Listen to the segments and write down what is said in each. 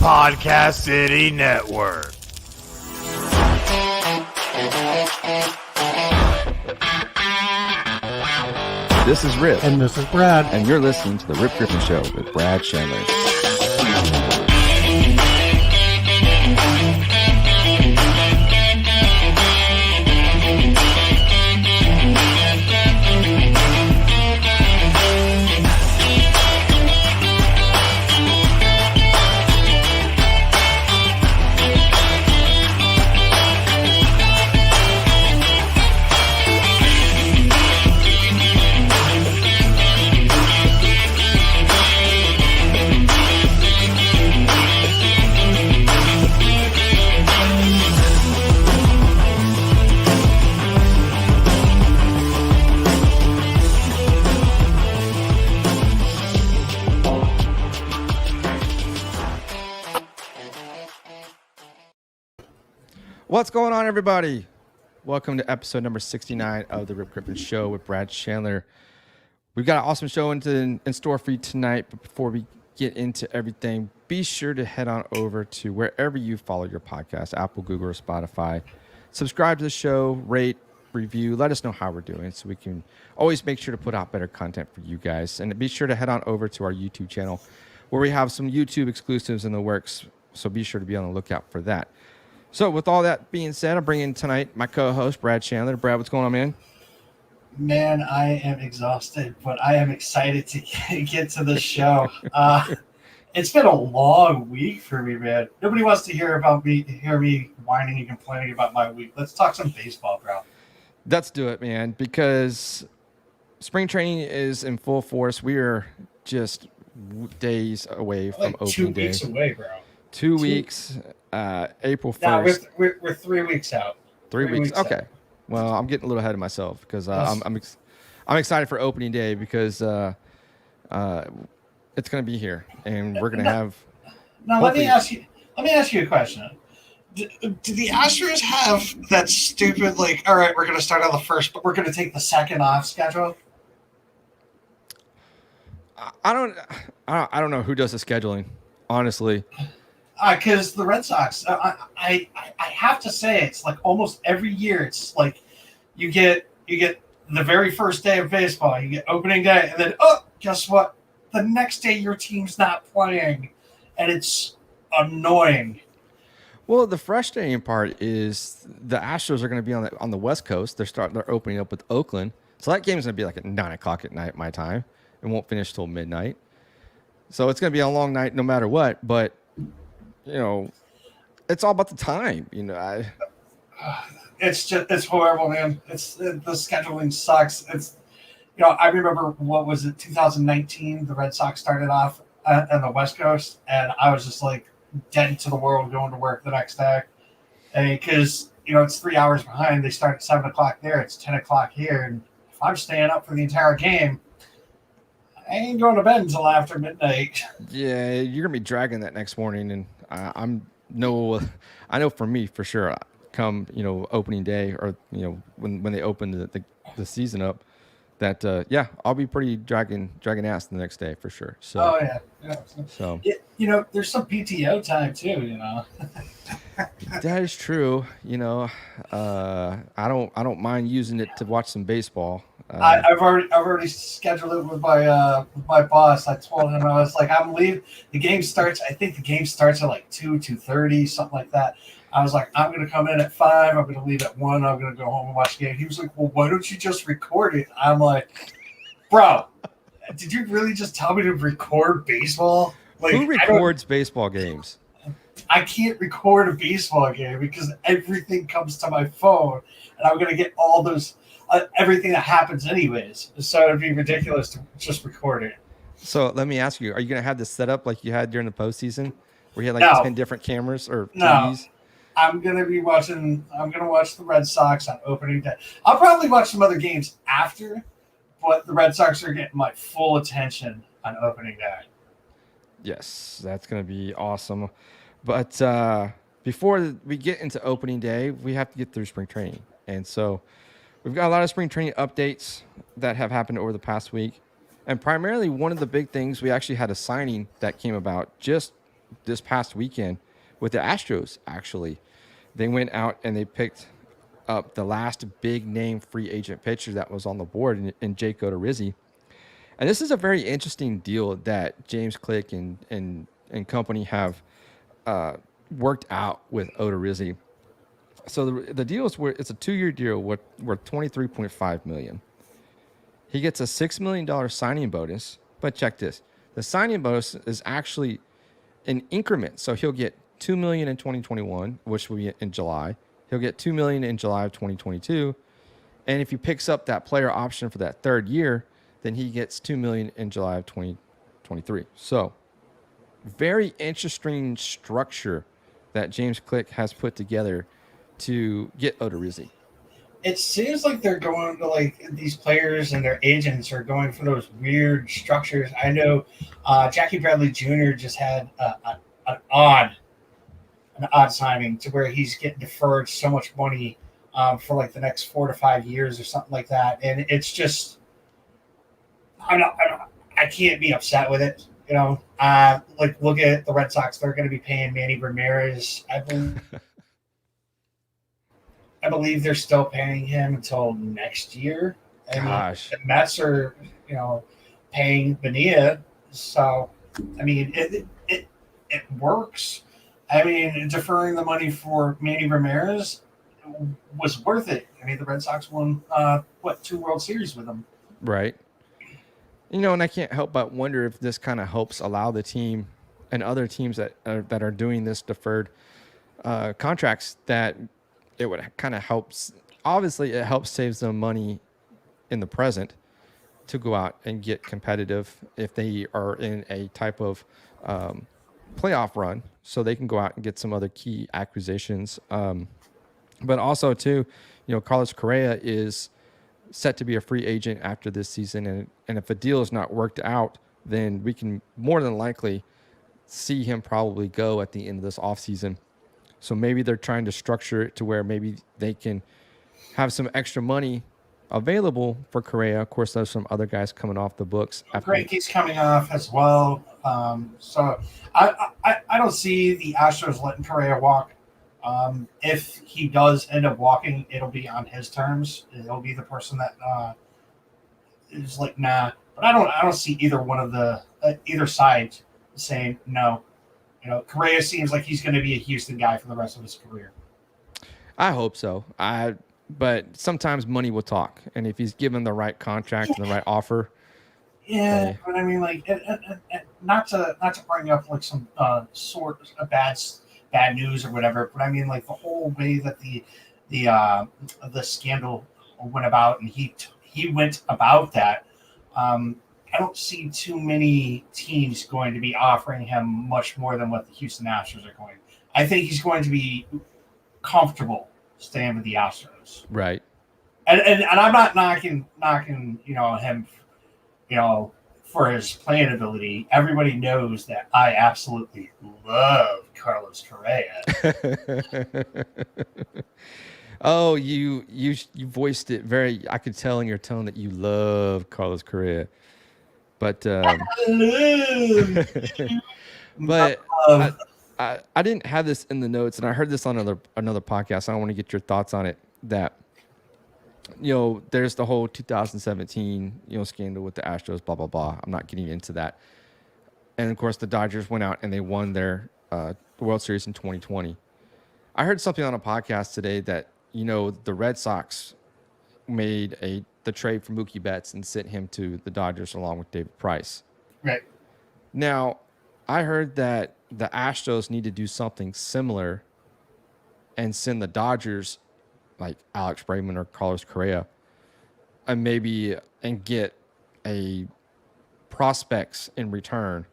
Podcast City Network. This is Rip. And this is Brad. And you're listening to The Rip Griffin Show with Brad Chandler. What's going on, everybody? Welcome to episode number 69 of the Rip Griffin Show with Brad Chandler. We've got an awesome show in store for you tonight, but before we get into everything, be sure to head on over to wherever you follow your podcast, Apple, Google, or Spotify. Subscribe to the show, rate, review, let us know how we're doing so we can always make sure to put out better content for you guys. And be sure to head on over to our YouTube channel where we have some YouTube exclusives in the works, so be sure to be on the lookout for that. So with all that being said, I'm bringing tonight my co-host, Brad Chandler. Brad, what's going on, man? Man, I am exhausted, but I am excited to get to the show. It's been a long week for me, man. Nobody wants to hear me whining and complaining about my week. Let's talk some baseball, bro. Let's do it, man, because spring training is in full force. We are just days away from opening day. 2 weeks away, bro. 2 weeks. April 1st. No, we're 3 weeks out. 3 weeks. Okay. Out. Well, I'm getting a little ahead of myself because I'm excited for opening day because it's going to be here and we're going to have. Now let me ask you a question. Do the Astros have that stupid all right, we're going to start on the first, but we're going to take the second off schedule? I don't know who does the scheduling, honestly. Because the Red Sox, I have to say, it's like almost every year. It's like you get the very first day of baseball, you get opening day, and then guess what? The next day your team's not playing, and it's annoying. Well, the frustrating part is the Astros are going to be on the West Coast. They're opening up with Oakland, so that game's going to be like at 9:00 at night my time. It won't finish till midnight, so it's going to be a long night no matter what. But it's all about the time. It's horrible, man. The scheduling sucks. I remember, what was it, 2019? The Red Sox started off on the West Coast, and I was just like dead to the world going to work the next day, because it's 3 hours behind. They start at 7:00 there. It's 10:00 here, and if I'm staying up for the entire game, I ain't going to bed until after midnight. Yeah, you're gonna be dragging that next morning, and I know for me for sure. Come opening day, or when they open the season up, that I'll be pretty dragging ass the next day for sure. So oh yeah. So there's some PTO time too. That is true. I don't mind using it to watch some baseball. I've already scheduled it with my boss. I told him, I was like, I'm leaving. The game starts. I think the game starts at like 2:30, something like that. I was like, I'm going to come in at 5. I'm going to leave at 1. I'm going to go home and watch the game. He was like, well, why don't you just record it? I'm like, bro, did you really just tell me to record baseball? Who records baseball games? I can't record a baseball game because everything comes to my phone, and I'm going to get all those everything that happens anyways. So it'd be ridiculous to just record it. So let me ask you, are you going to have this set up like you had during the postseason, where you had 10 different cameras or TVs? No. I'm going to watch the Red Sox on opening day. I'll probably watch some other games after, but the Red Sox are getting my full attention on opening day. Yes, that's going to be awesome. But before we get into opening day, we have to get through spring training. And so we've got a lot of spring training updates that have happened over the past week. And primarily one of the big things, we actually had a signing that came about just this past weekend with the Astros. Actually, they went out and they picked up the last big name free agent pitcher that was on the board in Jake Odorizzi. And this is a very interesting deal that James Click and company have worked out with Odorizzi. So the deal is where it's a 2-year deal worth $23.5 million. He gets a $6 million signing bonus, but check this: the signing bonus is actually in increments. So he'll get $2 million in 2021, which will be in July. He'll get $2 million in July of 2022, and if he picks up that player option for that third year, then he gets $2 million in July of 2023. So very interesting structure that James Click has put together to get Odorizzi. It seems like they're going to, like, these players and their agents are going for those weird structures. I know Jackie Bradley Jr. just had an odd signing to where he's getting deferred so much money for like the next 4 to 5 years or something like that, and it's just I can't be upset with it. You know, like, look at the Red Sox. They're going to be paying Manny Ramirez. I believe they're still paying him until next year. And Gosh. the Mets are, paying Bonilla. So, I mean, it works. I mean, deferring the money for Manny Ramirez was worth it. I mean, the Red Sox won 2 World Series with him. Right. And I can't help but wonder if this kind of helps allow the team and other teams that are doing this deferred contracts, that it would kind of helps. Obviously, it helps save them money in the present to go out and get competitive if they are in a type of playoff run, so they can go out and get some other key acquisitions. But also, too, Carlos Correa is set to be a free agent after this season, and if a deal is not worked out, then we can more than likely see him probably go at the end of this offseason. So maybe they're trying to structure it to where maybe they can have some extra money available for Correa. Of course, there's some other guys coming off the books. Greinke's coming off as well. So I don't see the Astros letting Correa walk. If he does end up walking, it'll be on his terms. It'll be the person that is like, nah. But I don't see either one of the either side saying no. Correa seems like he's going to be a Houston guy for the rest of his career. I hope so. But sometimes money will talk, and if he's given the right contract and the right offer. Yeah, but I mean, like, not to bring up like some sort of bad news or whatever, but I mean, like, the whole way that the scandal went about, and he went about that. I don't see too many teams going to be offering him much more than what the Houston Astros are going. I think he's going to be comfortable staying with the Astros. Right. And I'm not knocking him, for his playing ability. Everybody knows that I absolutely love Carlos Correa. Oh, you voiced it very. I could tell in your tone that you love Carlos Correa. But but I didn't have this in the notes, and I heard this on another podcast. I want to get your thoughts on it. That there's the whole 2017 scandal with the Astros, blah blah blah. I'm not getting into that. And of course, the Dodgers went out and they won their World Series in 2020. I heard something on a podcast today that the Red Sox made the trade for Mookie Betts and sent him to the Dodgers along with David Price. Right. Now, I heard that the Astros need to do something similar and send the Dodgers like Alex Bregman or Carlos Correa and get a prospects in return.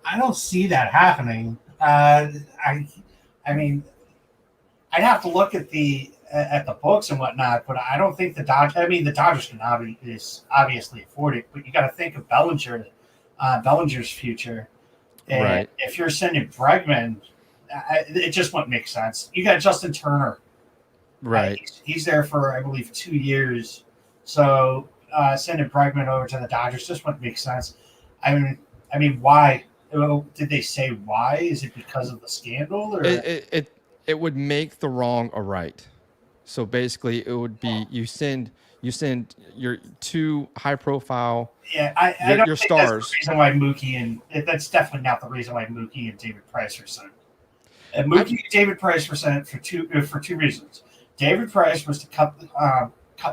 I don't see that happening. I mean, I'd have to look at the books and whatnot, but I don't think the Dodgers. I mean, the Dodgers can obviously afford it, but you got to think of Bellinger's future. And right. If you're sending Bregman, it just wouldn't make sense. You got Justin Turner, right? He's there for, I believe, 2 years. So sending Bregman over to the Dodgers just wouldn't make sense. I mean, why Did they say why? Is it because of the scandal? Or It would make the wrong a right. So basically, it would be you send your two high profile yeah, I don't your think that's the stars. reason why Mookie and that's definitely not the reason why Mookie and David Price were sent. And I- Mookie and David Price were sent for two reasons. David Price was to cut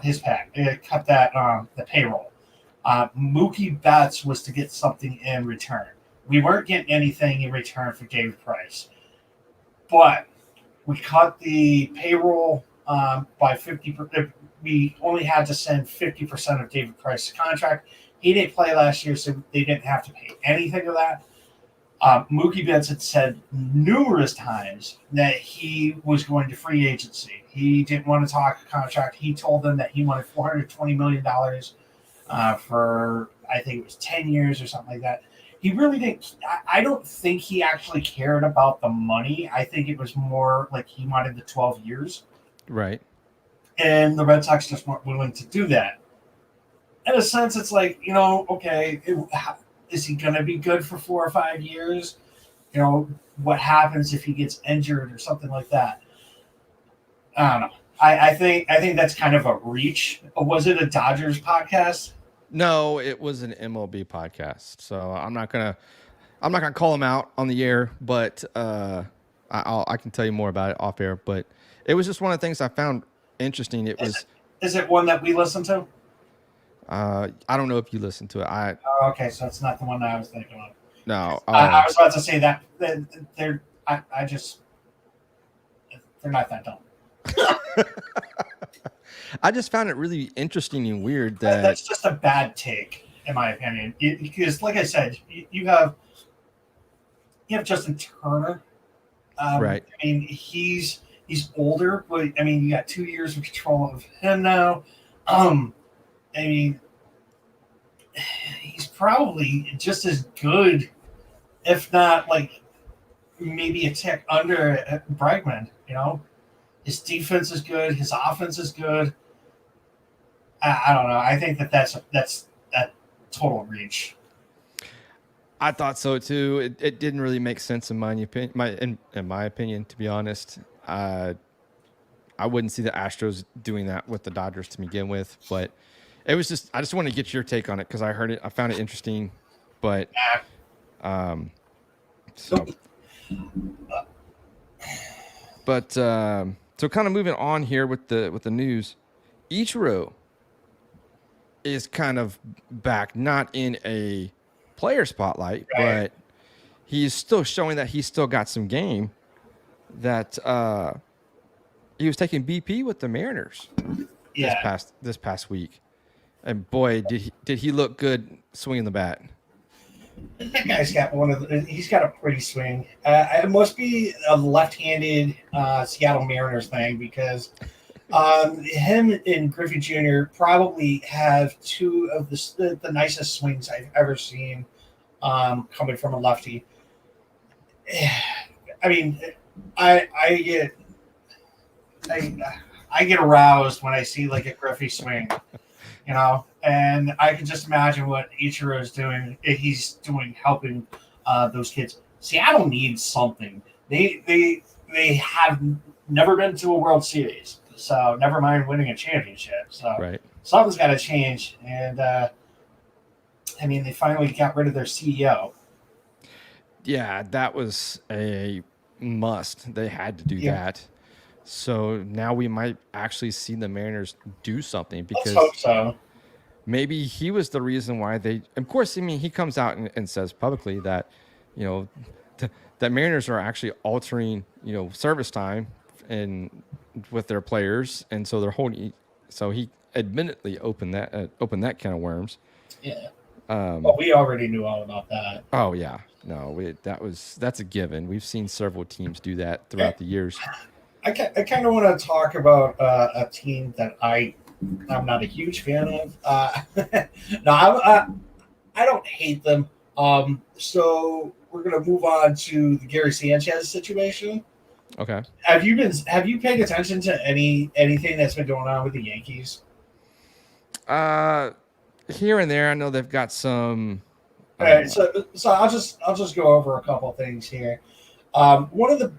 his pack, cut that the payroll. Mookie Betts was to get something in return. We weren't getting anything in return for David Price, but we cut the payroll by 50%. We only had to send 50% of David Price's contract. He didn't play last year, so they didn't have to pay anything of that. Mookie Betts had said numerous times that he was going to free agency. He didn't want to talk a contract. He told them that he wanted $420 million for, I think it was 10 years or something like that. He really didn't. I don't think he actually cared about the money. I think it was more like he wanted the 12 years. Right. And the Red Sox just weren't willing to do that. In a sense, it's like, okay, is he going to be good for 4 or 5 years? What happens if he gets injured or something like that? I don't know. I think that's kind of a reach. Was it a Dodgers podcast? No, it was an MLB podcast. So I'm not gonna call him out on the air, but I can tell you more about it off air. But it was just one of the things I found interesting. Is it one that we listen to? I don't know if you listened to it. Oh, okay, so it's not the one that I was thinking of. No. I was about to say that they're not that dumb. I just found it really interesting and weird That's just a bad take, in my opinion. Because, like I said, you have Justin Turner. Right. I mean, he's older, but I mean, you got 2 years of control of him now. I mean, he's probably just as good, if not like maybe a tick under Bregman. His defense is good. His offense is good. I don't know. I think that's that total reach. I thought so too. It didn't really make sense in my opinion. In my opinion, to be honest, I wouldn't see the Astros doing that with the Dodgers to begin with. But it was just I just want to get your take on it because I heard it. I found it interesting, but so kind of moving on here with the news, Ichiro is kind of back, not in a player spotlight, right, but he's still showing that he's still got some game. That he was taking BP with the Mariners this past week, and boy, did he look good swinging the bat. That guy's got he's got a pretty swing. It must be a left-handed Seattle Mariners thing because him and Griffey Jr. probably have two of the nicest swings I've ever seen coming from a lefty. I mean, I get aroused when I see like a Griffey swing, and I can just imagine what Ichiro is doing. He's doing helping those kids. Seattle needs something. They have never been to a World Series, so never mind winning a championship. So right. Something's got to change, and I mean they finally got rid of their CEO. Yeah, that was a must. They had to do that. So now we might actually see the Mariners do something because Let's hope so. Maybe he was the reason why they. Of course, I mean he comes out and says publicly that, that Mariners are actually altering, service time and with their players, and so they're holding. So he admittedly opened that can of worms. Yeah. But we already knew all about that. Oh yeah, no, that's a given. We've seen several teams do that throughout the years. I kind of want to talk about a team that I'm not a huge fan of. No, I don't hate them. So we're gonna move on to the Gary Sanchez situation. Okay. Have you paid attention to anything that's been going on with the Yankees? Here and there, I know they've got some All right, so I'll just go over a couple things here. One of the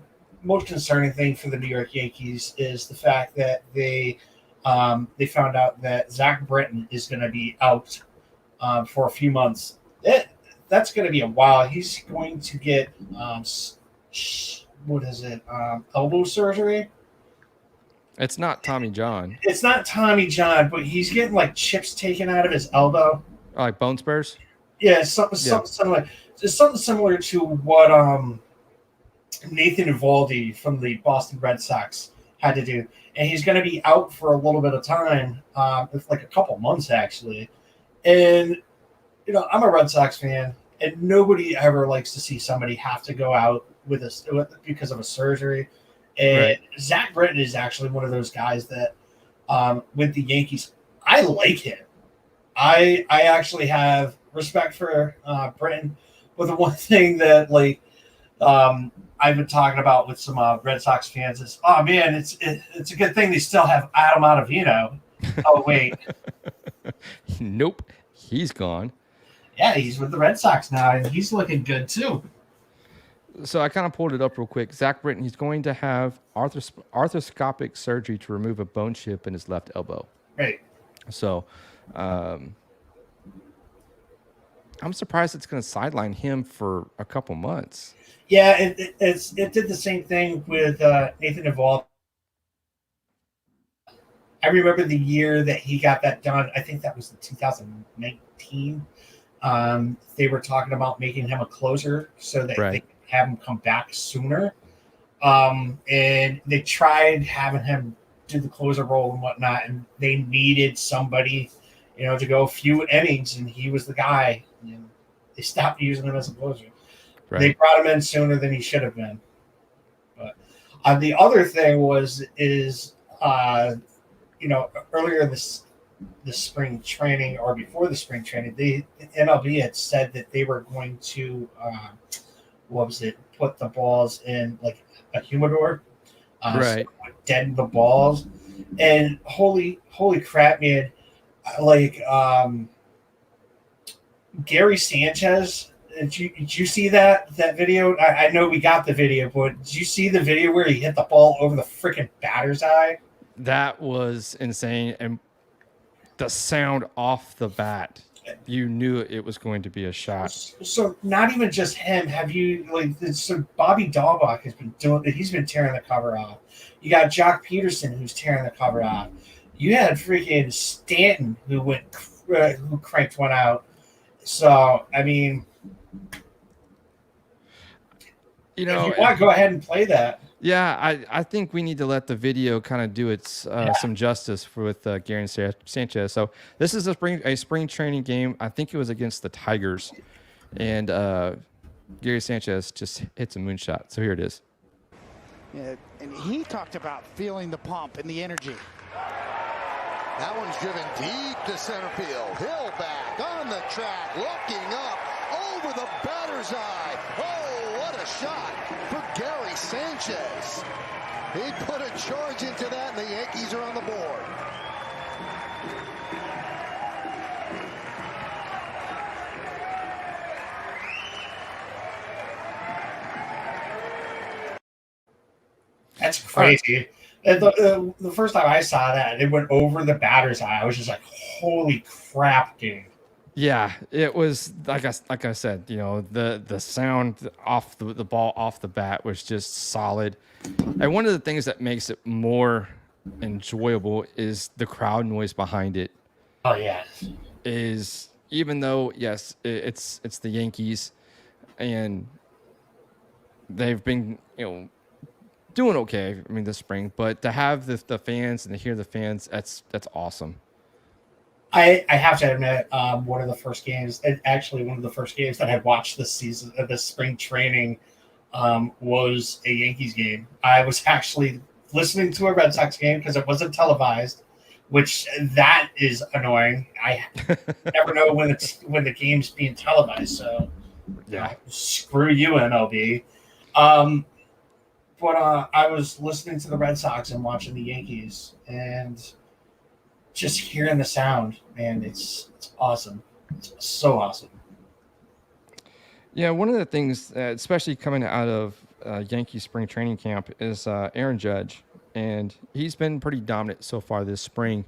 most concerning things for the New York Yankees is the fact that they found out that Zach Britton is going to be out for a few months. That's going to be a while. He's going to get what is it? Elbow surgery. It's not Tommy John. It's not Tommy John, but he's getting like chips taken out of his elbow. Oh, like bone spurs. Yeah, something similar. It's something similar to what Nathan Eovaldi from the Boston Red Sox had to do, and he's going to be out for a little bit of time, like a couple months actually. And I'm a Red Sox fan, and nobody ever likes to see somebody have to go out because of a surgery. And Right. Zach Britton is actually one of those guys that, with the Yankees, I like him. I actually have respect for Britton. But the one thing that I've been talking about with some Red Sox fans is, oh man, it's a good thing they still have Adam Ottavino. Oh wait, Nope, he's gone. yeah, he's with the Red Sox now, and he's looking good too. So I kind of pulled it up real quick. Zach Britton, he's going to have arthroscopic surgery to remove a bone chip in his left elbow. Right. So I'm surprised it's going to sideline him for a couple months. Yeah, it did the same thing with Nathan Eovaldi. I remember the year that he got that done. I think that was in 2019. They were talking about making him a closer so that they could have him come back sooner. And they tried having him do the closer role and whatnot, and they needed somebody, to go a few innings, and he was the guy. And they stopped using him as a closer. Right. They brought him in sooner than he should have been. But the other thing is earlier this spring training or before the spring training, the MLB had said that they were going to put the balls in like a humidor, right? So deaden the balls, and holy crap, man! Gary Sanchez. Did you see that video? I know we got the video, but did you see the video where he hit the ball over the freaking batter's eye? That was insane. And the sound off the bat, you knew it was going to be a shot. So not even just him. Have you so Bobby Dahlbach has been doing it. He's been tearing the cover off. You got Jock Peterson who's tearing the cover off. You had freaking Stanton who cranked one out. So, I mean, if you want, go ahead and play that. Yeah, I think we need to let the video kind of do its some justice with Gary Sanchez. So this is a spring training game. I think it was against the Tigers, and Gary Sanchez just hits a moonshot. So here it is. Yeah, and he talked about feeling the pump and the energy. That one's driven deep to center field. Hill back on the track, looking up over the batter's eye. Oh, what a shot for Gary Sanchez. He put a charge into that, and the Yankees are on the board. That's crazy. The first time I saw that, it went over the batter's eye. I was just like, holy crap, dude. Yeah, it was like I said, the sound off the ball off the bat was just solid. And one of the things that makes it more enjoyable is the crowd noise behind it. Oh yeah. Is even though yes, it's the Yankees, and they've been doing okay. I mean, this spring, but to have the fans and to hear the fans, that's awesome. I have to admit, one of the first games that I watched this season, this spring training, was a Yankees game. I was actually listening to a Red Sox game because it wasn't televised, which that is annoying. I never know when the game's being televised. So yeah, screw you, MLB. But I was listening to the Red Sox and watching the Yankees, and just hearing the sound, man, it's awesome. It's so awesome. Yeah, one of the things, especially coming out of Yankee spring training camp, is Aaron Judge, and he's been pretty dominant so far this spring.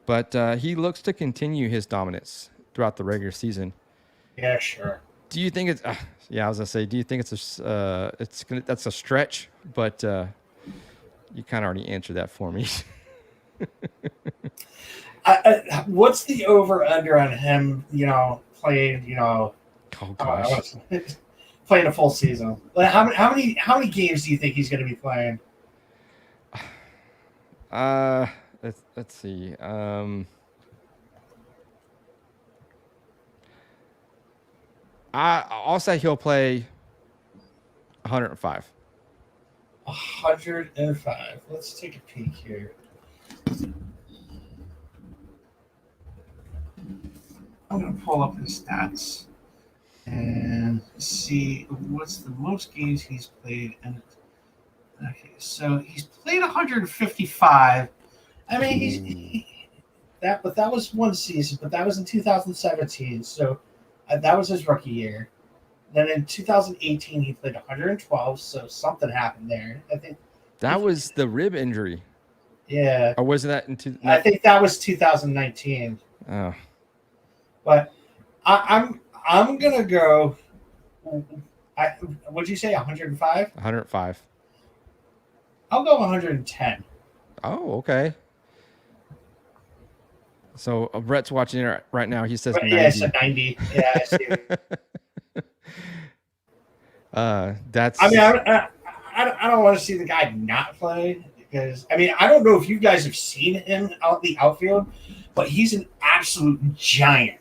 But he looks to continue his dominance throughout the regular season. Yeah, sure. Do you think it's? Yeah, I was gonna say, do you think that's a stretch? But you kind of already answered that for me. What's the over under on him? Playing. Oh gosh. Playing a full season. Like, how many games do you think he's going to be playing? Let's see. I'll say he'll play 105. 105. Let's take a peek here. I'm going to pull up his stats and see what's the most games he's played. And okay, so he's played 155. I mean, but that was one season, but that was in 2017. So that was his rookie year. Then in 2018, he played 112. So something happened there. I think that was the rib injury. Yeah. Or was that in? I think that was 2019. Oh. But I'm gonna go. What'd you say? 105. 105. I'll go 110. Oh, okay. So Brett's watching it right now. He says 90. Yeah, it's a 90. Yeah, I see it. That's. I mean, I don't want to see the guy not play because I don't know if you guys have seen him out in the outfield, but he's an absolute giant.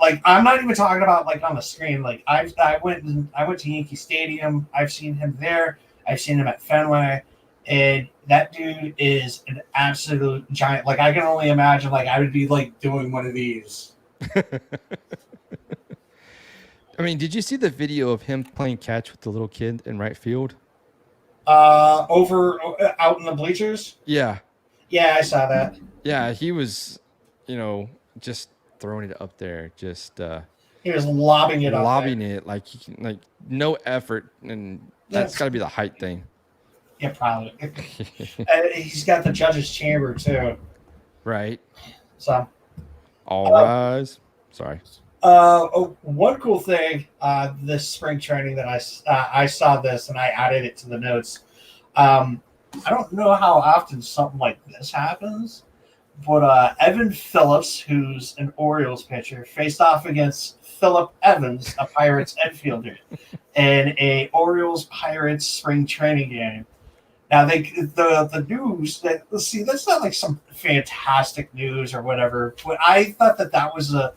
Like, I'm not even talking about like on the screen. Like I went to Yankee Stadium. I've seen him there. I've seen him at Fenway, and that dude is an absolute giant. Like, I can only imagine. Like, I would be like doing one of these. I mean, did you see the video of him playing catch with the little kid in right field? Over out in the bleachers. Yeah. Yeah, I saw that. Yeah, he was, just throwing it up there, just he was lobbing it like no effort, and that's got to be the height thing. Yeah, probably. He's got the judge's chamber too, right? So all rise. Sorry. One cool thing, this spring training that I saw this and I added it to the notes. I don't know how often something like this happens, but Evan Phillips, who's an Orioles pitcher, faced off against Phillip Evans, a Pirates infielder, in a Orioles-Pirates spring training game. Now, the news that's not like some fantastic news or whatever, but I thought that was a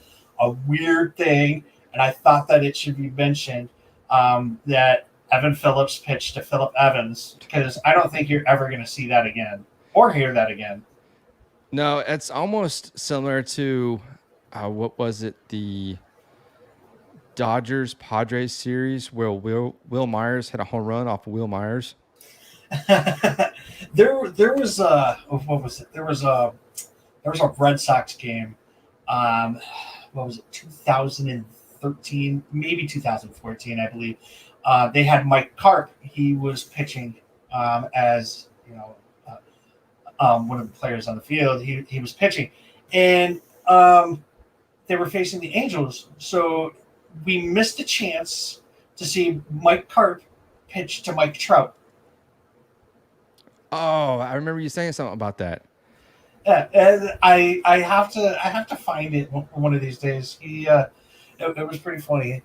weird thing, and I thought that it should be mentioned that Evan Phillips pitched to Phillip Evans, because I don't think you're ever going to see that again or hear that again. No, it's almost similar to what was it, the Dodgers-Padres series where Will Myers had a home run off of Will Myers. There was what was it? There was a Red Sox game. What was it? 2013, maybe 2014, I believe. They had Mike Karp. He was pitching as one of the players on the field. He was pitching, and they were facing the Angels. So we missed a chance to see Mike Karp pitch to Mike Trout. Oh, I remember you saying something about that. Yeah, and I have to find it one of these days. It was pretty funny.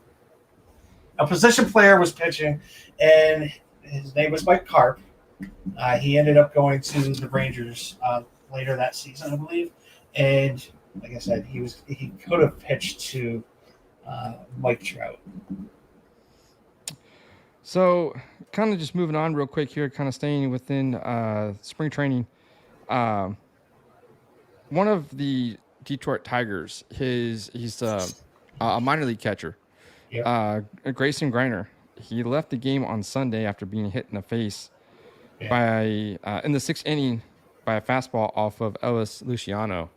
A position player was pitching, and his name was Mike Karp. He ended up going to the Rangers later that season, I believe. And like I said, he could have pitched to Mike Trout. So, kind of just moving on real quick here, kind of staying within spring training. One of the Detroit Tigers, he's a minor league catcher, Grayson Greiner. He left the game on Sunday after being hit in the face by in the 6th inning by a fastball off of Ellis Luciano.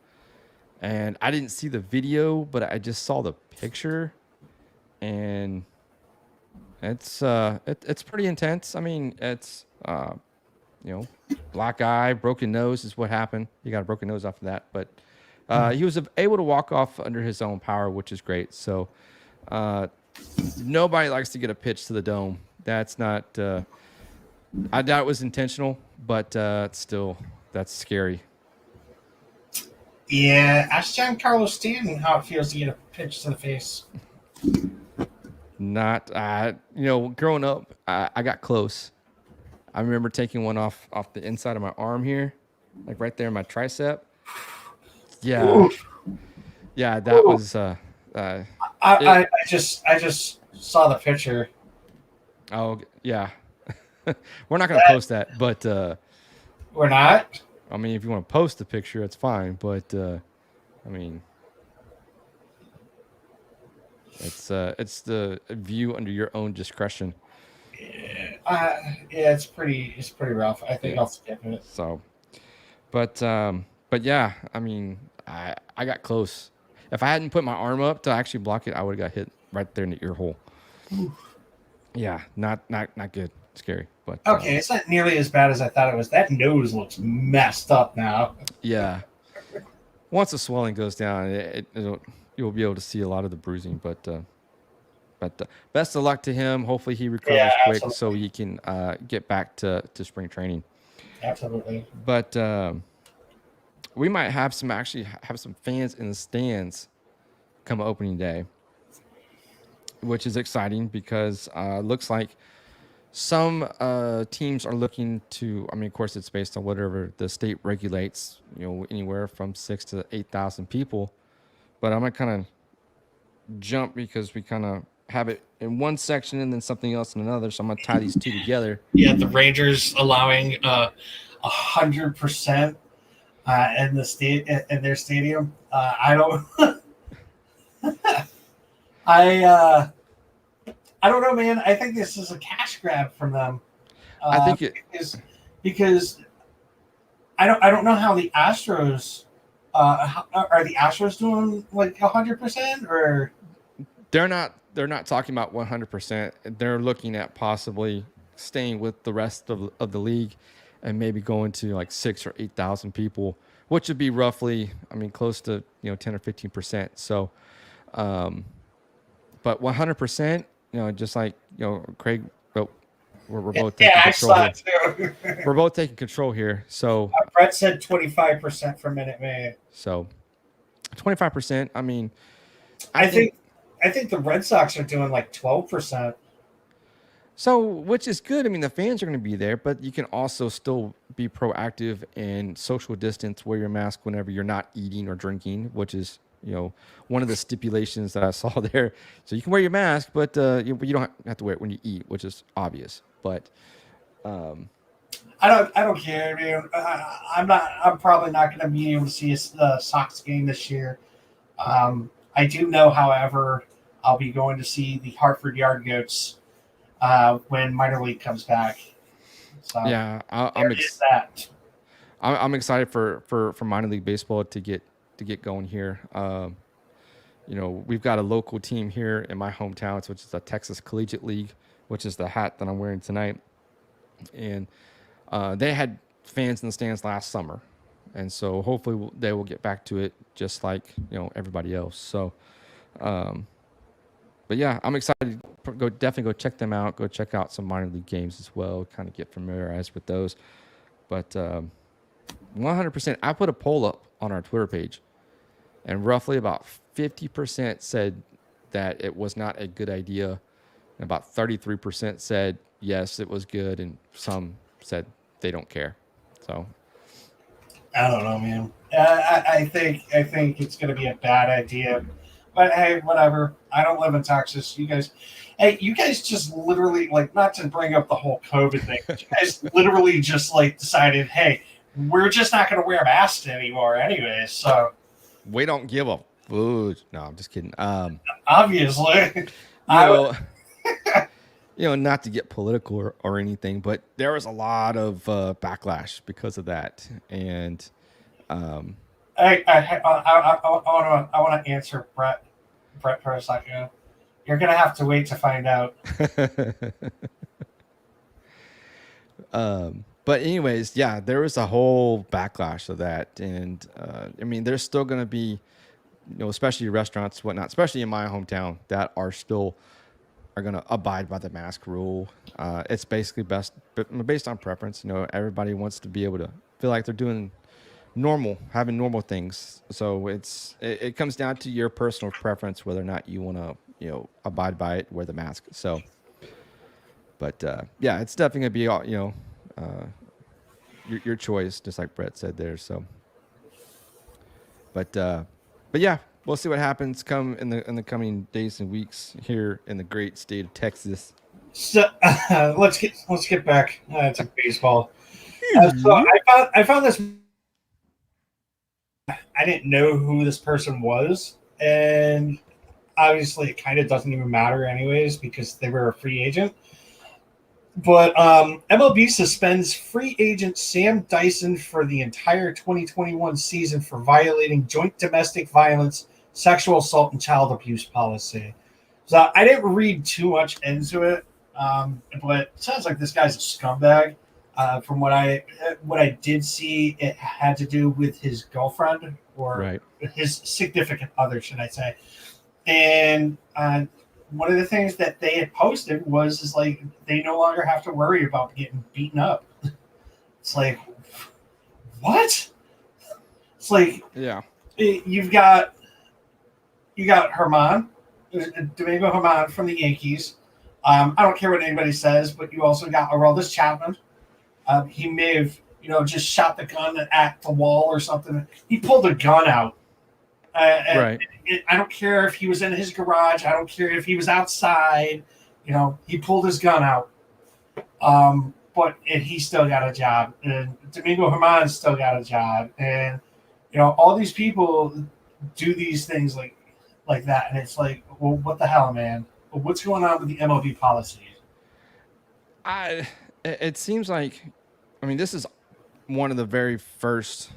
And I didn't see the video, but I just saw the picture. and it's pretty intense. I mean, it's black eye, broken nose is what happened. He got a broken nose after that, but he was able to walk off under his own power, which is great. So nobody likes to get a pitch to the dome. That's not. I doubt it was intentional, but still, that's scary. Yeah, ask Giancarlo Stanton how it feels to get a pitch to the face. Not, growing up, I got close. I remember taking one off the inside of my arm here, like right there in my tricep. Yeah, Oof. yeah, that was. I just saw the picture. Oh yeah, we're not gonna post that, but We're not. I mean, if you want to post the picture, it's fine. But I mean, it's the view under your own discretion. Yeah, it's pretty rough. I think I'll skip it. So, but yeah, I mean, I got close. If I hadn't put my arm up to actually block it, I would have got hit right there in the ear hole. Yeah, not good. Scary, but Okay, it's not nearly as bad as I thought it was. That nose looks messed up now. yeah. Once the swelling goes down, you'll be able to see a lot of the bruising. But best of luck to him. Hopefully he recovers quick absolutely. so he can get back to spring training. Absolutely. But we might have some fans in the stands come opening day, which is exciting because looks like some teams are looking to. I mean, of course, it's based on whatever the state regulates. Anywhere from 6,000 to 8,000 people. But I'm gonna kind of jump because we kind of have it in one section and then something else in another. So I'm gonna tie these two together. Yeah, the Rangers allowing 100% in the state in their stadium. I don't. I don't know, man. I think this is a cash grab from them. I think it is because I don't know how the Astros are the Astros doing like 100% or they're not talking about 100%. They're looking at possibly staying with the rest of the league and maybe going to like 6,000 or 8,000 people, which would be roughly, I mean, close to 10 or 15%. So, but 100%. Just like Craig. We're both taking control here. We're both taking control here. So Brett said 25% for Minute Maid. So 25%. I mean, I think the Red Sox are doing like 12%. So, which is good. I mean, the fans are going to be there, but you can also still be proactive and social distance, wear your mask whenever you're not eating or drinking, which is one of the stipulations that I saw there. So you can wear your mask, but you don't have to wear it when you eat, which is obvious. But I don't care, man. I'm probably not going to be able to see a Sox game this year. I do know, however, I'll be going to see the Hartford Yard Goats when minor league comes back. So yeah, I'm excited for minor league baseball to get going here. We've got a local team here in my hometown, which is the Texas Collegiate League, which is the hat that I'm wearing tonight. And they had fans in the stands last summer. And so hopefully they will get back to it just like, everybody else. So, but yeah, I'm excited. Definitely go check them out. Go check out some minor league games as well. Kind of get familiarized with those. But 100%, I put a poll up on our Twitter page, and roughly about 50% said that it was not a good idea. And about 33% said, yes, it was good. And some said they don't care. So I don't know, man. I think it's going to be a bad idea. But hey, whatever. I don't live in Texas. You guys just literally, like, not to bring up the whole COVID thing, but you guys literally just like decided, hey, we're just not going to wear masks anymore anyway. So we don't give a food. No, I'm just kidding. Obviously. Not to get political or anything, but there was a lot of backlash because of that. And I want to answer Brett for a second. You're gonna have to wait to find out. But anyways, yeah, there was a whole backlash of that, and I mean, there's still going to be, especially restaurants, whatnot, especially in my hometown, that are going to abide by the mask rule. It's basically based on preference. Everybody wants to be able to feel like they're doing having normal things. So it comes down to your personal preference whether or not you want to abide by it, wear the mask. So, but yeah, it's definitely gonna be your choice, just like Brett said there. So, but yeah, we'll see what happens in the coming days and weeks here in the great state of Texas. So let's get back to baseball. So I found this. I didn't know who this person was, and obviously it kind of doesn't even matter anyways because they were a free agent. But MLB suspends free agent Sam Dyson for the entire 2021 season for violating joint domestic violence, sexual assault, and child abuse policy. So I didn't read too much into it, but it sounds like this guy's a scumbag. From what I did see, it had to do with his girlfriend or his significant other, should I say. And one of the things that they had posted was like they no longer have to worry about getting beaten up. It's like, what? It's like, yeah, you got Domingo Germán from the Yankees. I don't care what anybody says, but you also got Aroldis Chapman. He may have, just shot the gun at the wall or something. He pulled a gun out. Right. I don't care if he was in his garage. I don't care if he was outside. He pulled his gun out. But he still got a job. And Domingo Germán still got a job. And, all these people do these things like that. And it's like, well, what the hell, man? What's going on with the MLB policies? It seems like, this is one of the very first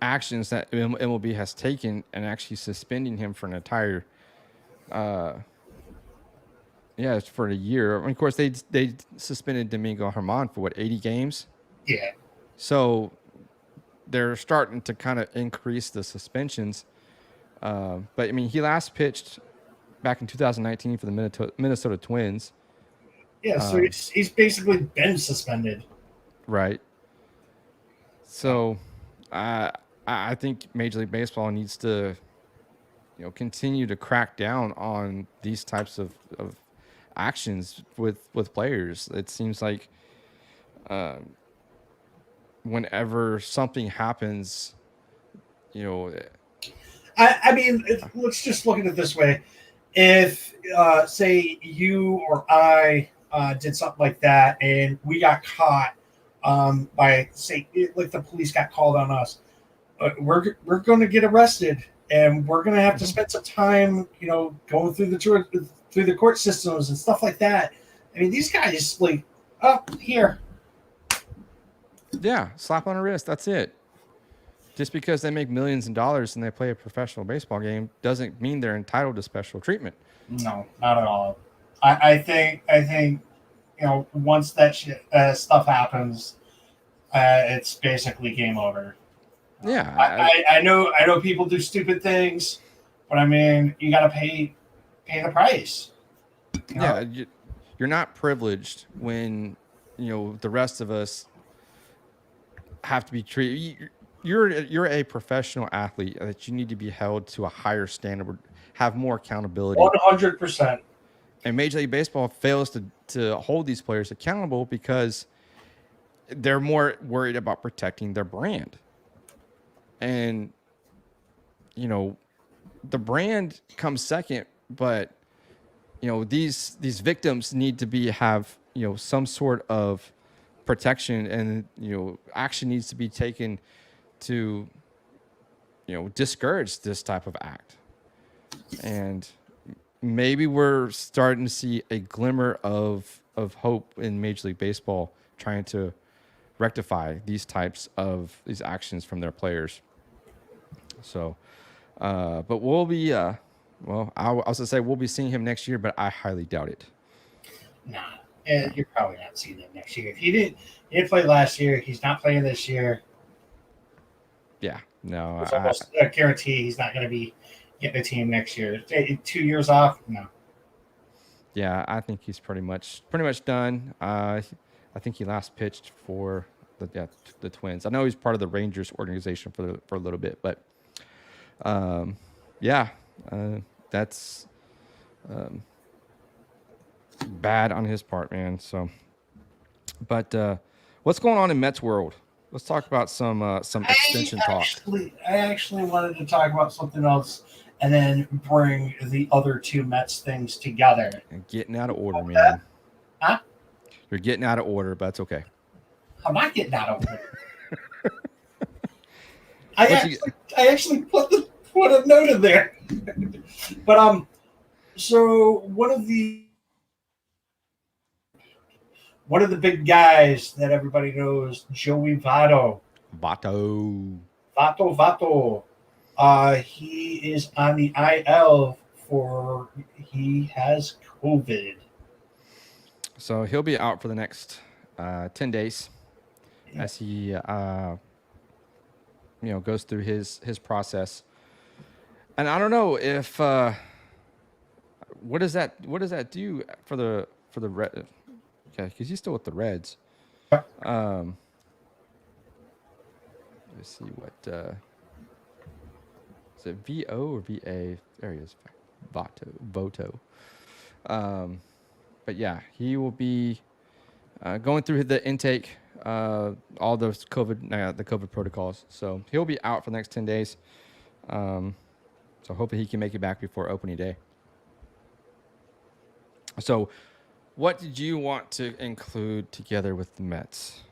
actions that MLB has taken and actually suspending him for an entire, for a year. Of course, they suspended Domingo Germán for 80 games? Yeah. So they're starting to kind of increase the suspensions. But he last pitched back in 2019 for the Minnesota Twins. Yeah, so he's basically been suspended. Right. So, I think Major League Baseball needs to, continue to crack down on these types of actions with players. It seems like whenever something happens, let's just look at it this way. If, say, you or I did something like that and we got caught by, say, like the police got called on us, we're going to get arrested and we're going to have to spend some time, going through the court systems and stuff like that. These guys here. Yeah, slap on the wrist. That's it. Just because they make millions of dollars and they play a professional baseball game doesn't mean they're entitled to special treatment. No, not at all. I think once that stuff happens, it's basically game over. Yeah, I know people do stupid things, but you got to pay the price. Yeah, you're not privileged when the rest of us have to be treated. You're a professional athlete that you need to be held to a higher standard, have more accountability. 100%. And Major League Baseball fails to hold these players accountable because they're more worried about protecting their brand. And, the brand comes second, but, these victims need to have, some sort of protection and, action needs to be taken to, discourage this type of act. And maybe we're starting to see a glimmer of hope in Major League Baseball trying to rectify these actions from their players. So, but we'll be Well, I was gonna say we'll be seeing him next year, but I highly doubt it. Nah, you're probably not seeing him next year. If he didn't play last year, he's not playing this year. Yeah, no, It's almost a guarantee he's not going to be getting a team next year. 2 years off, no. yeah, I think he's pretty much done. I think he last pitched for the Twins. I know he's part of the Rangers organization for a little bit, but that's bad on his part, man. So, but what's going on in Mets world? Let's talk about some extension talk. I actually wanted to talk about something else and then bring the other two Mets things together. And getting out of order, man. Huh? You're getting out of order, but that's okay. I'm not getting out of order. I actually put a note in there. But so one of the big guys that everybody knows, Joey Votto. Vato. He is on the IL he has COVID. So he'll be out for the next 10 days as he goes through his process. And I don't know if what does that do for the Red? Okay, because he's still with the Reds. Let's see what is it, VO or VA? There he is, Voto. But yeah, he will be going through the intake, all those the COVID protocols. So he'll be out for the next 10 days. So hopefully he can make it back before opening day. So what did you want to include together with the Mets?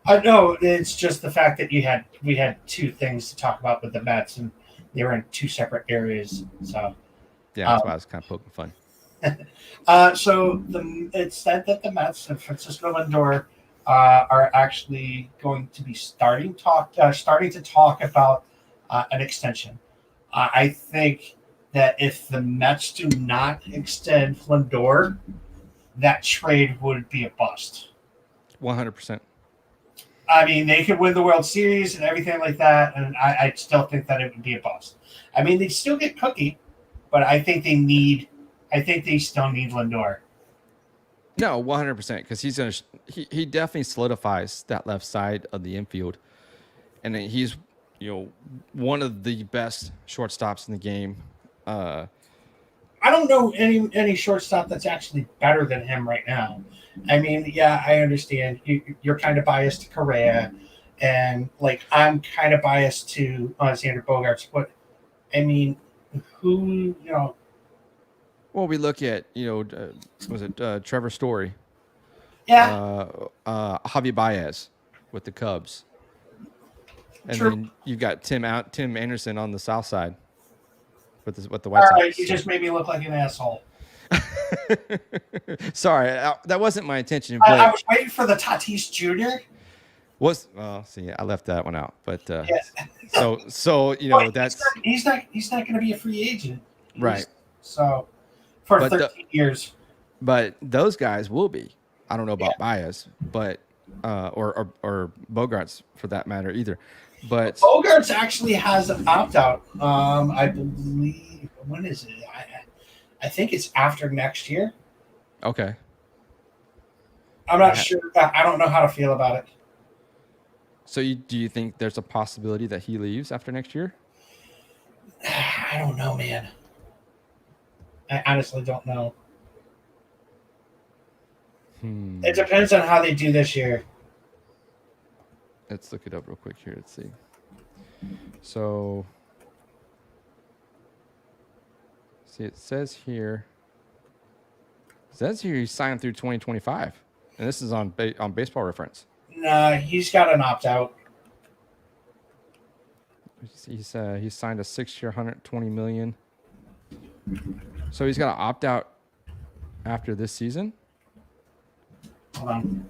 No, it's just the fact that we had two things to talk about with the Mets, and they were in two separate areas. So yeah, that's why I was kind of poking fun. So it's said that the Mets and Francisco Lindor are actually going to be starting to talk about an extension. I think that if the Mets do not extend Lindor, that trade would be a bust. 100%. I mean, they could win the World Series and everything like that, and I still think that it would be a bust. I mean, they still get Cookie, but I think they still need Lindor. No, 100%, because he definitely solidifies that left side of the infield, and he's one of the best shortstops in the game. I don't know any shortstop that's actually better than him right now. I mean, yeah, I understand you're kind of biased to Correa, and like I'm kind of biased to Xander Bogaerts, but I mean, who Well, we look at was it Trevor Story? Yeah. Javi Baez with the Cubs, and True. then you've got Tim Anderson on the south side with the White All Sox. right, you just made me look like an asshole. Sorry, that wasn't my intention. I But was waiting for the Tatis Jr. See, I left that one out. But Yeah. so Well, that's he's not going to be a free agent, right. So for But 13 years. But those guys will be. I don't know about Baez, but or Bogarts for that matter either. But Bogarts actually has an opt-out. I believe, when is it? I think it's after next year. okay. I'm not sure. I don't know how to feel about it. So do you think there's a possibility that he leaves after next year? I don't know, man. I honestly don't know. It depends on how they do this year. Let's look it up real quick here. Let's see. So, see, it says here he signed through 2025, and this is on Baseball Reference. Nah, he's got an opt-out. He signed a 6-year, $120 million. So he's got to opt out after this season. Hold on.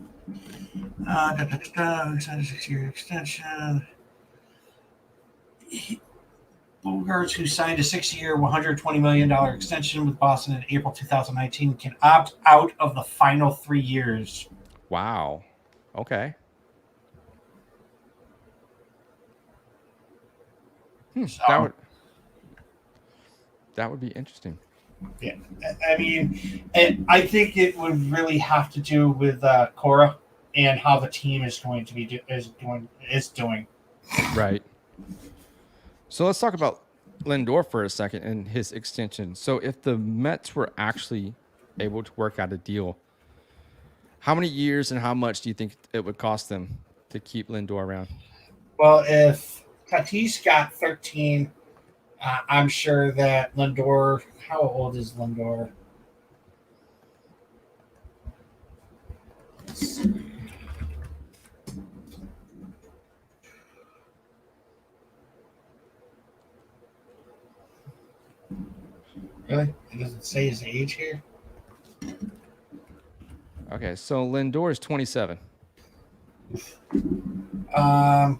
Signed a 6-year extension. Bogaerts, who signed a 6-year, $120 million extension with Boston in April 2019, can opt out of the final 3 years. Wow. Okay. So, That would be interesting. yeah, I mean, I think it would really have to do with Cora and how the team is going to be is doing. Right. So let's talk about Lindor for a second and his extension. So if the Mets were actually able to work out a deal, how many years and how much do you think it would cost them to keep Lindor around? Well, if Tatis got 13, I'm sure that Lindor. How old is Lindor? Really? It doesn't say his age here. Okay, so Lindor is 27. I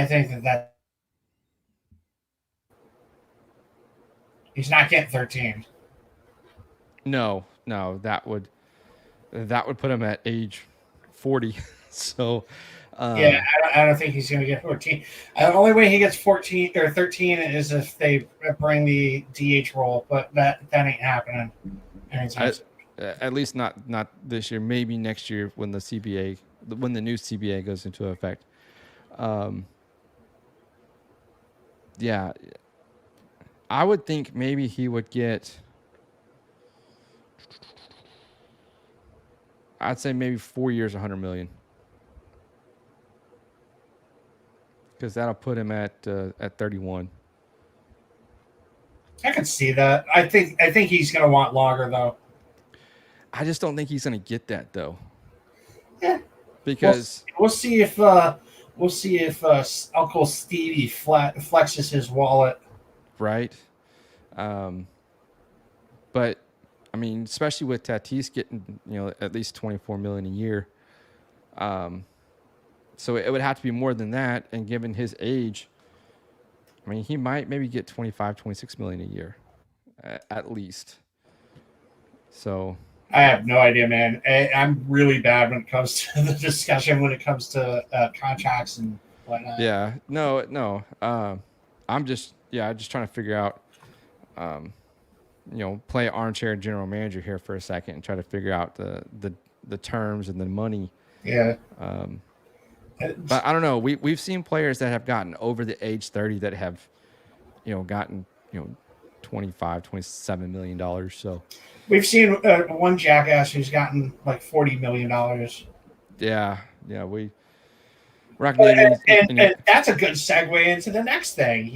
think that he's not getting 13. No, that would put him at age 40. So Yeah, I don't think he's going to get 14. The only way he gets 14 or 13 is if they bring the DH role, but that ain't happening anytime soon. at least not this year. Maybe next year when the new CBA goes into effect. Yeah, I would think maybe he would get. I'd say maybe 4 years, 100 million. Because that'll put him at 31. I can see that. I think he's going to want longer though. I just don't think he's going to get that though. Yeah. Because we'll see if Uncle Stevie flexes his wallet. right. But I mean, especially with Tatis getting at least 24 million a year. So it would have to be more than that. And given his age, I mean, he might maybe get 25, 26 million a year at least. So I have no idea, man. I'm really bad when it comes to the discussion, when it comes to contracts and whatnot. yeah, no. I'm just trying to figure out, play armchair general manager here for a second and try to figure out the terms and the money. Yeah. But I don't know. We've seen players that have gotten over the age 30 that have, gotten, $25, $27 million. So we've seen one jackass who's gotten like $40 million. Yeah. We're not gonna and that's a good segue into the next thing.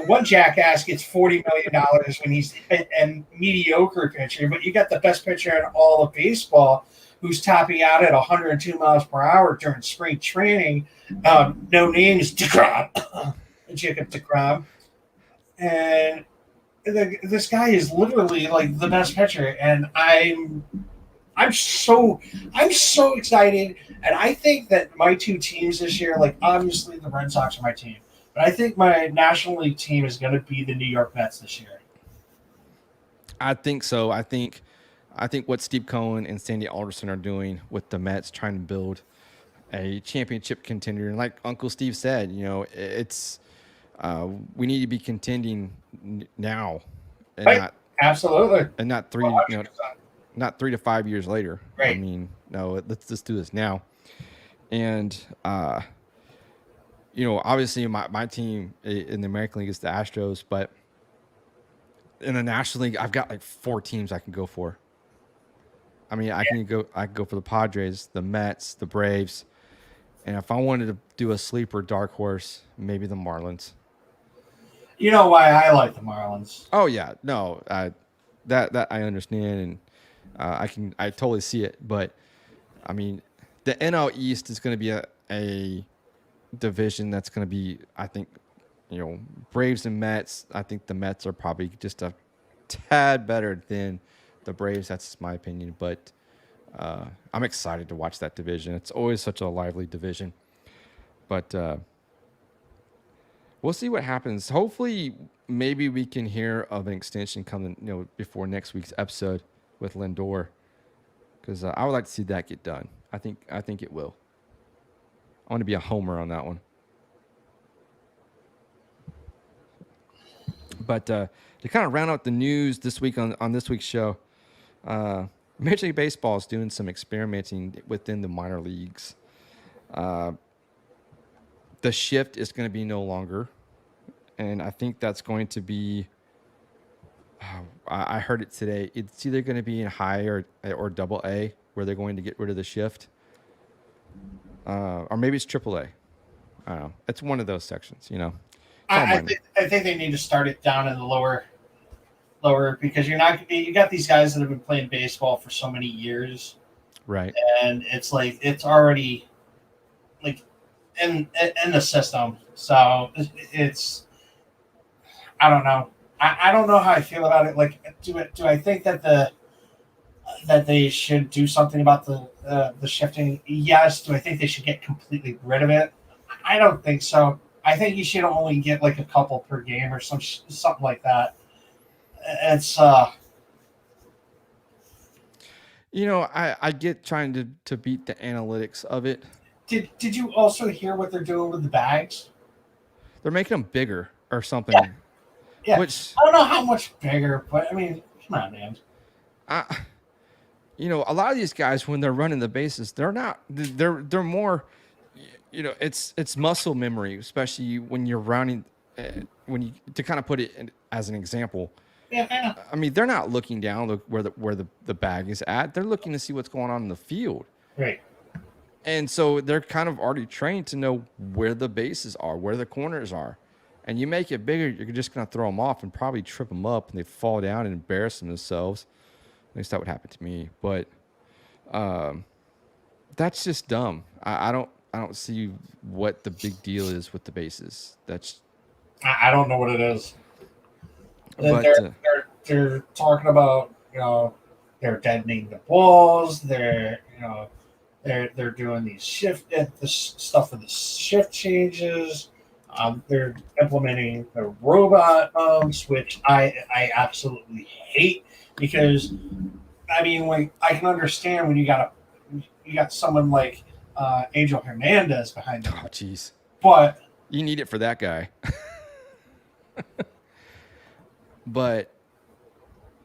One jackass gets $40 million when he's a mediocre pitcher, but you got the best pitcher in all of baseball who's topping out at 102 miles per hour during spring training. No names, DeGrom, Jacob DeGrom, and this guy is literally like the best pitcher, and I'm so excited. And I think that my two teams this year, like obviously the Red Sox are my team, but I think my National League team is going to be the New York Mets this year. I think so. I think what Steve Cohen and Sandy Alderson are doing with the Mets, trying to build a championship contender, and like Uncle Steve said, it's we need to be contending now, and right. Absolutely, and not 100%. Not 3 to 5 years later. Right. I mean, no, let's just do this now. And obviously my team in the American League is the Astros, but in the National League, I've got like 4 teams I can go for. I mean, I can go for the Padres, the Mets, the Braves, and if I wanted to do a sleeper dark horse, maybe the Marlins. You know why I like the Marlins? Oh yeah, no, that I understand, and I totally see it. But I mean, the NL East is going to be a division that's going to be, I think, Braves and Mets. I think the Mets are probably just a tad better than the Braves. That's my opinion, but I'm excited to watch that division. It's always such a lively division. But we'll see what happens. Hopefully, maybe we can hear of an extension coming, before next week's episode with Lindor, because I would like to see that get done. I think it will. I want to be a homer on that one. But to kind of round out the news this week on this week's show, Major League Baseball is doing some experimenting within the minor leagues. The shift is going to be no longer, and I think that's going to be. I heard it today. It's either going to be in high or double A, where they're going to get rid of the shift, or maybe it's triple A. I don't know. It's one of those sections, I think they need to start it down in the lower, because you got these guys that have been playing baseball for so many years, right? And it's like it's already like in the system. So it's I don't know. I don't know how I feel about it. Like, do I think that they should do something about the shifting? Yes. Do I think they should get completely rid of it? I don't think so. I think you should only get like a couple per game or something like that. It's I get trying to beat the analytics of it. Did you also hear what they're doing with the bags? They're making them bigger or something. Yeah. Which I don't know how much bigger, but I mean, come on, man. A lot of these guys, when they're running the bases, they're more, it's muscle memory, especially when you're rounding, to kind of put it as an example. Yeah. I mean, they're not looking down where the bag is at. They're looking to see what's going on in the field. Right. And so they're kind of already trained to know where the bases are, where the corners are. And you make it bigger, you're just going to throw them off and probably trip them up, and they fall down and embarrass themselves. At least that would happen to me. But that's just dumb. I don't see what the big deal is with the bases. I don't know what it is. But they're talking about they're deadening the balls. They're doing these the stuff with the shift changes. They're implementing the robot umps, which I absolutely hate, because I mean, like, I can understand when you got someone like Angel Hernandez behind you. Oh, jeez. But you need it for that guy. But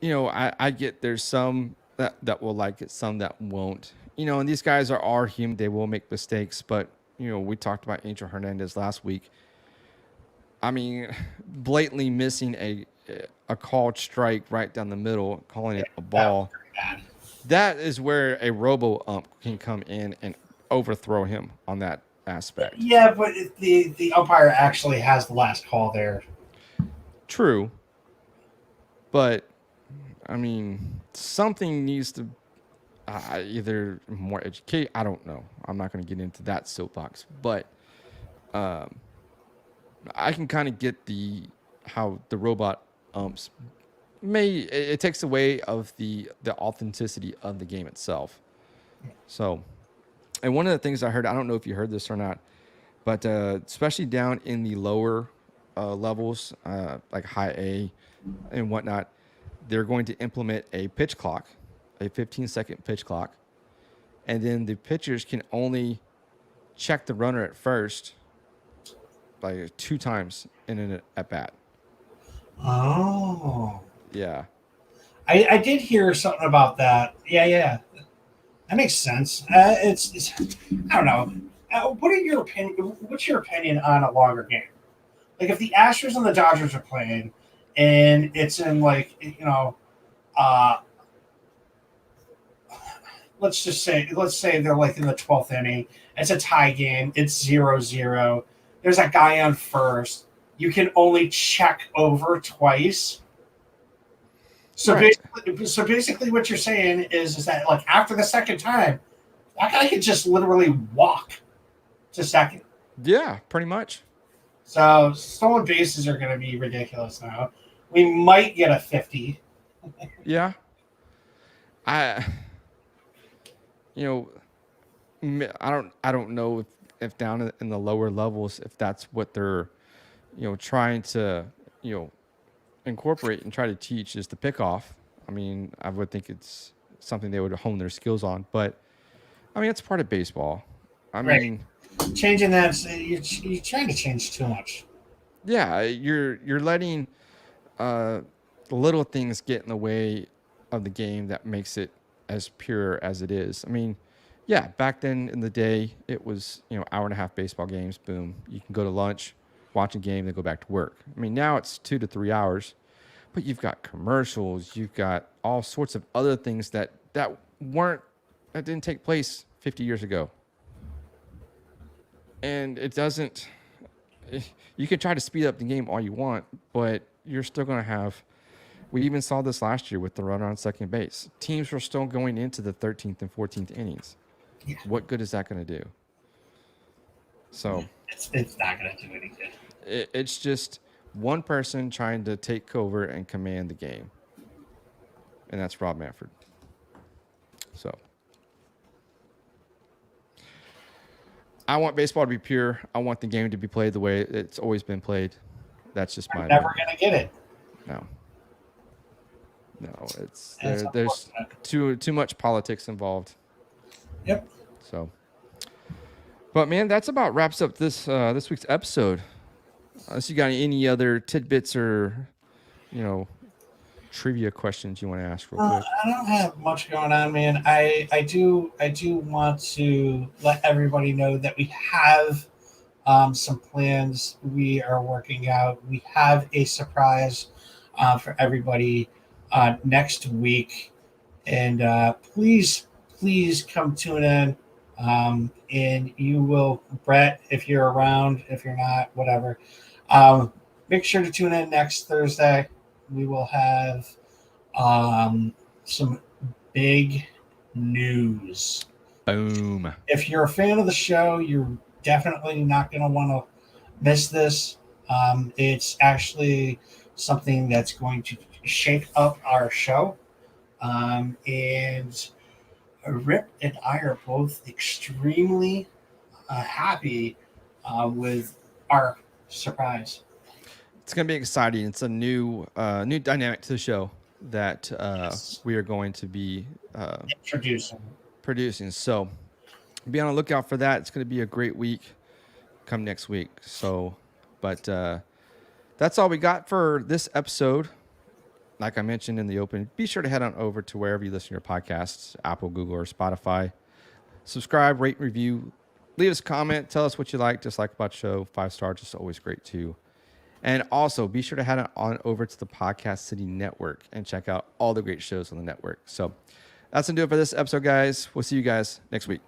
I get there's some that will like it, some that won't. And these guys are human; they will make mistakes. But we talked about Angel Hernandez last week. I mean, blatantly missing a called strike right down the middle, calling it a ball. That is where a robo ump can come in and overthrow him on that aspect. Yeah, but the umpire actually has the last call there. True. But, I mean, something needs to either more educate. I don't know. I'm not going to get into that soapbox. But I can kind of get how the robot umps it takes away of the authenticity of the game itself. So, and one of the things I heard, I don't know if you heard this or not, but especially down in the lower levels, like high A and whatnot, they're going to implement a pitch clock, a 15-second pitch clock, and then the pitchers can only check the runner at first, like 2 times in an at bat. Oh. Yeah. I did hear something about that. Yeah. That makes sense. It's I don't know. What's your opinion on a longer game? Like, if the Astros and the Dodgers are playing, and it's in let's say they're like in the 12th inning. It's a tie game. It's 0-0. There's a guy on first. You can only check over twice. So, right. basically what you're saying is that, like, after the second time, that guy could just literally walk to second. Yeah, pretty much. So stolen bases are going to be ridiculous now. We might get a 50. Yeah. I don't know if down in the lower levels, if that's what they're, trying to, incorporate and try to teach is the pickoff. I mean, I would think it's something they would hone their skills on, but I mean, it's part of baseball. I Right. mean, Changing that, you're trying to change too much. yeah, you're letting little things get in the way of the game that makes it as pure as it is. I mean, yeah, back then in the day, it was hour and a half baseball games. Boom, you can go to lunch, watch a game, then go back to work. I mean, now it's 2 to 3 hours, but you've got commercials, you've got all sorts of other things that didn't take place 50 years ago, and it doesn't. You can try to speed up the game all you want, but you're still going to have. We even saw this last year with the runner on second base. Teams were still going into the 13th and 14th innings. Yeah. What good is that going to do? So It's not going to do any good. it's just one person trying to take over and command the game, and that's Rob Manfred. So I want baseball to be pure. I want the game to be played the way it's always been played. That's just my Never opinion. going to get it. No, it's It's there's too much politics involved. Yep. So, but man, that's about wraps up this week's episode. Unless you got any other tidbits or trivia questions you want to ask real quick. I don't have much going on, man. I do want to let everybody know that we have some plans we are working out. We have a surprise for everybody next week, and please come tune in. And you will, Brett, if you're around, if you're not, whatever. Make sure to tune in next Thursday. We will have some big news. Boom. If you're a fan of the show, you're definitely not going to want to miss this. It's actually something that's going to shake up our show. And Rip and I are both extremely happy with our surprise. It's going to be exciting. It's a new dynamic to the show that Yes. we are going to be Producing. So be on the lookout for that. It's going to be a great week come next week. So, but that's all we got for this episode. Like I mentioned in the open, be sure to head on over to wherever you listen to your podcasts, Apple, Google, or Spotify. Subscribe, rate, review, leave us a comment. Tell us what you like, dislike about the show. 5 stars is always great too. And also be sure to head on over to the Podcast City Network and check out all the great shows on the network. So that's going to do it for this episode, guys. We'll see you guys next week.